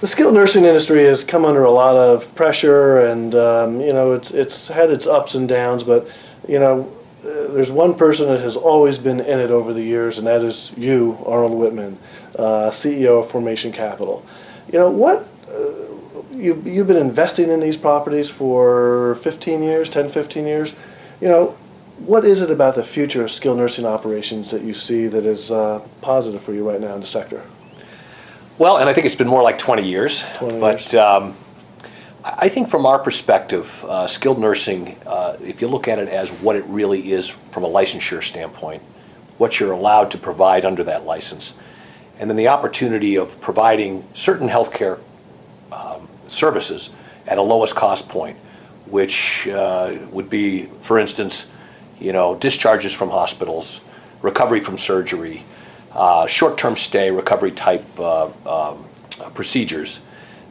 The skilled nursing industry has come under a lot of pressure, and it's had its ups and downs. But there's one person that has always been in it over the years, and that is you, Arnold Whitman, CEO of Formation Capital. You've been investing in these properties for 15 years, 10, 15 years. What is it about the future of skilled nursing operations that you see that is positive for you right now in the sector? Well, and I think it's been more like 20 years. 20 but years. I think from our perspective, skilled nursing, if you look at it as what it really is from a licensure standpoint, what you're allowed to provide under that license, and then the opportunity of providing certain healthcare services at a lowest cost point, which would be, for instance, discharges from hospitals, recovery from surgery, short-term stay, recovery type procedures,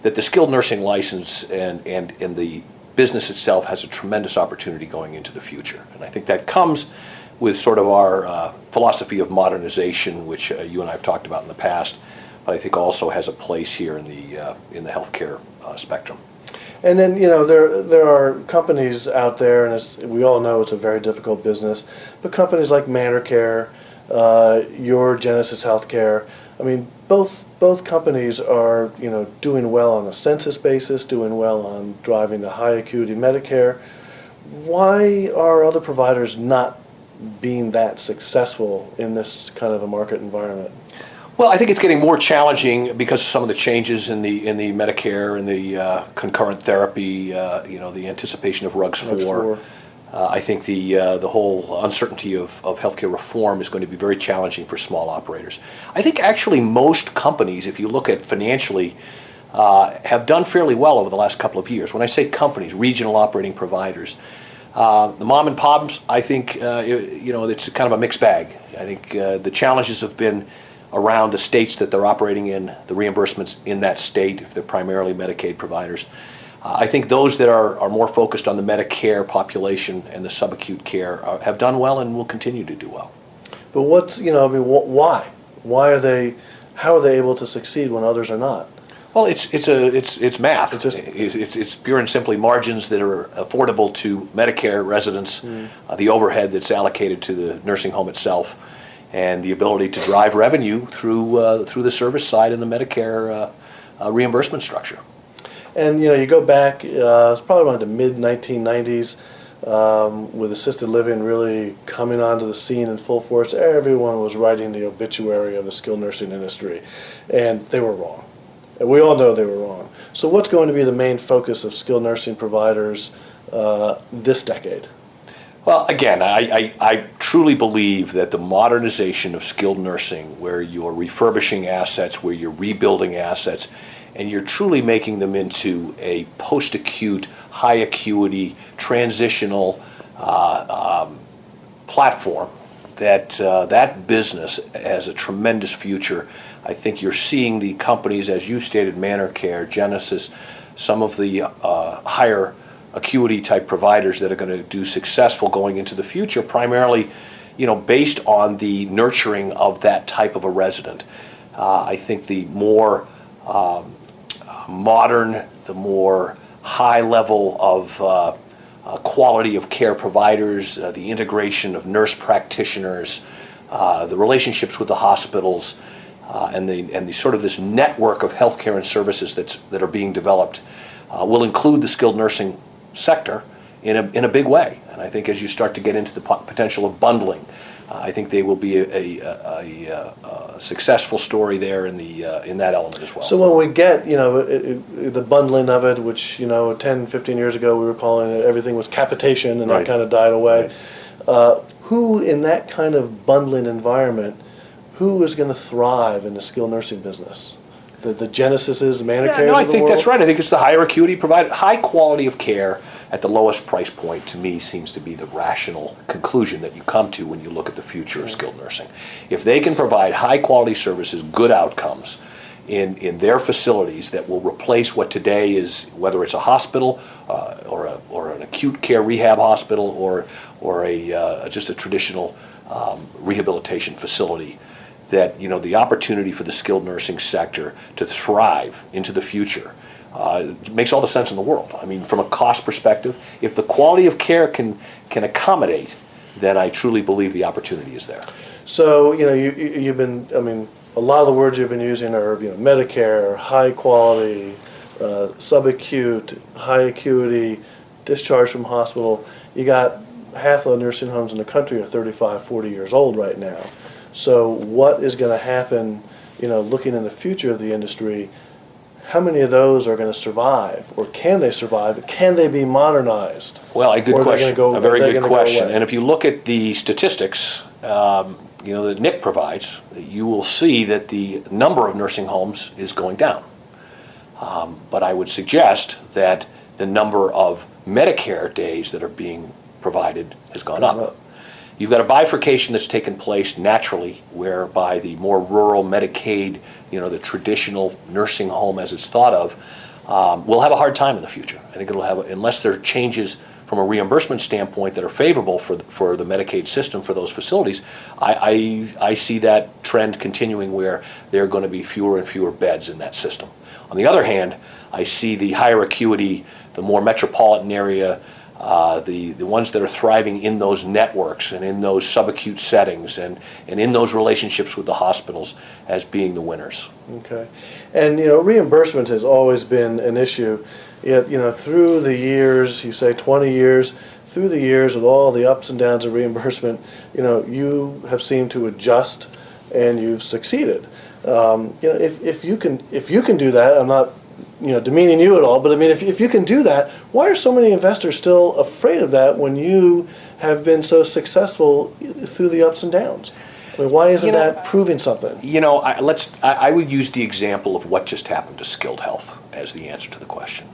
that the skilled nursing license and the business itself has a tremendous opportunity going into the future. And I think that comes with sort of our philosophy of modernization, which you and I have talked about in the past, but I think also has a place here in the healthcare spectrum. And then, there are companies out there, and as we all know, it's a very difficult business, but companies like SeniorCare, your Genesis Healthcare, I mean, both companies are, doing well on a census basis, doing well on driving the high acuity Medicare. Why are other providers not being that successful in this kind of a market environment? Well, I think it's getting more challenging because of some of the changes in the Medicare and the concurrent therapy, the anticipation of RUGs 4. I think the whole uncertainty of healthcare reform is going to be very challenging for small operators. I think actually most companies, if you look at financially, have done fairly well over the last couple of years. When I say companies, regional operating providers, the mom and pops, I think it's kind of a mixed bag. I think the challenges have been around the states that they're operating in, the reimbursements in that state, if they're primarily Medicaid providers. I think those that are more focused on the Medicare population and the subacute care have done well and will continue to do well. But why? Why are they? How are they able to succeed when others are not? Well, it's math. It's pure and simply margins that are affordable to Medicare residents, the overhead that's allocated to the nursing home itself, and the ability to drive revenue through the service side and the Medicare reimbursement structure. And you go back, it's probably around the mid-1990s, with assisted living really coming onto the scene in full force. Everyone was writing the obituary of the skilled nursing industry, and they were wrong. And we all know they were wrong. So what's going to be the main focus of skilled nursing providers this decade? Well, again, I truly believe that the modernization of skilled nursing, where you're refurbishing assets, where you're rebuilding assets, and you're truly making them into a post-acute, high acuity, transitional platform, that business has a tremendous future. I think you're seeing the companies, as you stated, SeniorCare, Genesis, some of the higher acuity type providers that are going to do successful going into the future, primarily, based on the nurturing of that type of a resident. I think the more modern, the more high level of quality of care providers, the integration of nurse practitioners, the relationships with the hospitals, and the sort of this network of healthcare and services that are being developed will include the skilled nursing sector in a big way. And I think as you start to get into the potential of bundling, I think they will be a successful story there in that element as well. So when we get the bundling of it, which 10, 15 years ago we were calling it, everything was capitation, and Right. that kind of died away. Right. Who in that kind of bundling environment, who is going to thrive in the skilled nursing business? The Genesises, SeniorCares Yeah, no, I of the think world? that's right. I think it's the higher acuity provider, high quality of care at the lowest price point, to me, seems to be the rational conclusion that you come to when you look at the future of skilled nursing. If they can provide high quality services, good outcomes in their facilities that will replace what today is, whether it's a hospital or an acute care rehab hospital or just a traditional rehabilitation facility, that, you know, the opportunity for the skilled nursing sector to thrive into the future makes all the sense in the world. I mean, from a cost perspective, if the quality of care can accommodate, then I truly believe the opportunity is there. So, you know, you've been, I mean, a lot of the words you've been using are, you know, Medicare, high quality, subacute, high acuity, discharge from hospital. You got half of the nursing homes in the country are 35, 40 years old right now. So what is going to happen, you know, looking in the future of the industry, how many of those are going to survive, or can they survive? Can they be modernized? Well, a good question, a very good question. And if you look at the statistics, you know, that Nick provides, you will see that the number of nursing homes is going down. But I would suggest that the number of Medicare days that are being provided has gone up. You've got a bifurcation that's taken place naturally, whereby the more rural Medicaid, you know, the traditional nursing home as it's thought of, will have a hard time in the future. I think it'll have, unless there are changes from a reimbursement standpoint that are favorable for the Medicaid system for those facilities. I see that trend continuing, where there are going to be fewer and fewer beds in that system. On the other hand, I see the higher acuity, the more metropolitan area, the ones that are thriving in those networks and in those subacute settings and in those relationships with the hospitals as being the winners. Okay. And, you know, reimbursement has always been an issue. Yet, you know, through the years, you say 20 years, through the years with all the ups and downs of reimbursement, you know, you have seemed to adjust and you've succeeded. You know, if you can do that, I'm not, you know, demeaning you at all, but I mean, if you can do that, why are so many investors still afraid of that when you have been so successful through the ups and downs? I mean, why isn't that proving something? You know, I would use the example of what just happened to skilled health as the answer to the question.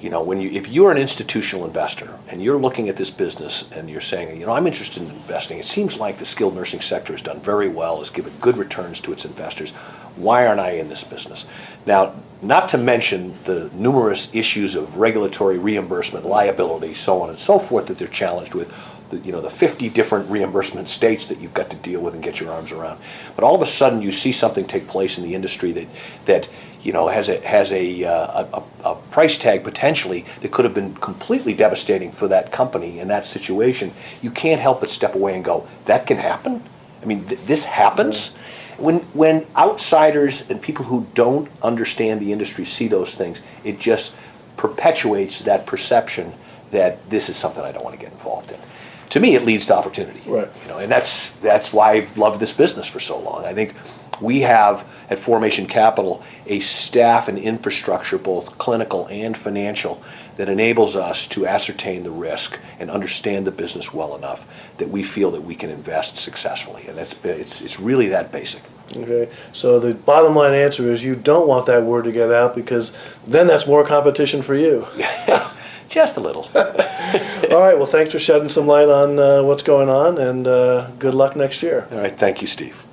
You know, if you're an institutional investor and you're looking at this business and you're saying, you know, I'm interested in investing, it seems like the skilled nursing sector has done very well, has given good returns to its investors. Why aren't I in this business? Now, not to mention the numerous issues of regulatory reimbursement, liability, so on and so forth that they're challenged with. You know, the 50 different reimbursement states that you've got to deal with and get your arms around. But all of a sudden, you see something take place in the industry that you know has a price tag potentially that could have been completely devastating for that company in that situation. You can't help but step away and go, that can happen. I mean, this happens. When outsiders and people who don't understand the industry see those things, it just perpetuates that perception that this is something I don't want to get involved in. To me, it leads to opportunity. Right. You know, and that's why I've loved this business for so long. I think we have at Formation Capital a staff and infrastructure, both clinical and financial, that enables us to ascertain the risk and understand the business well enough that we feel that we can invest successfully. And it's really that basic. Okay. So the bottom line answer is you don't want that word to get out, because then that's more competition for you. Just a little. All right. Well, thanks for shedding some light on what's going on, and good luck next year. All right. Thank you, Steve.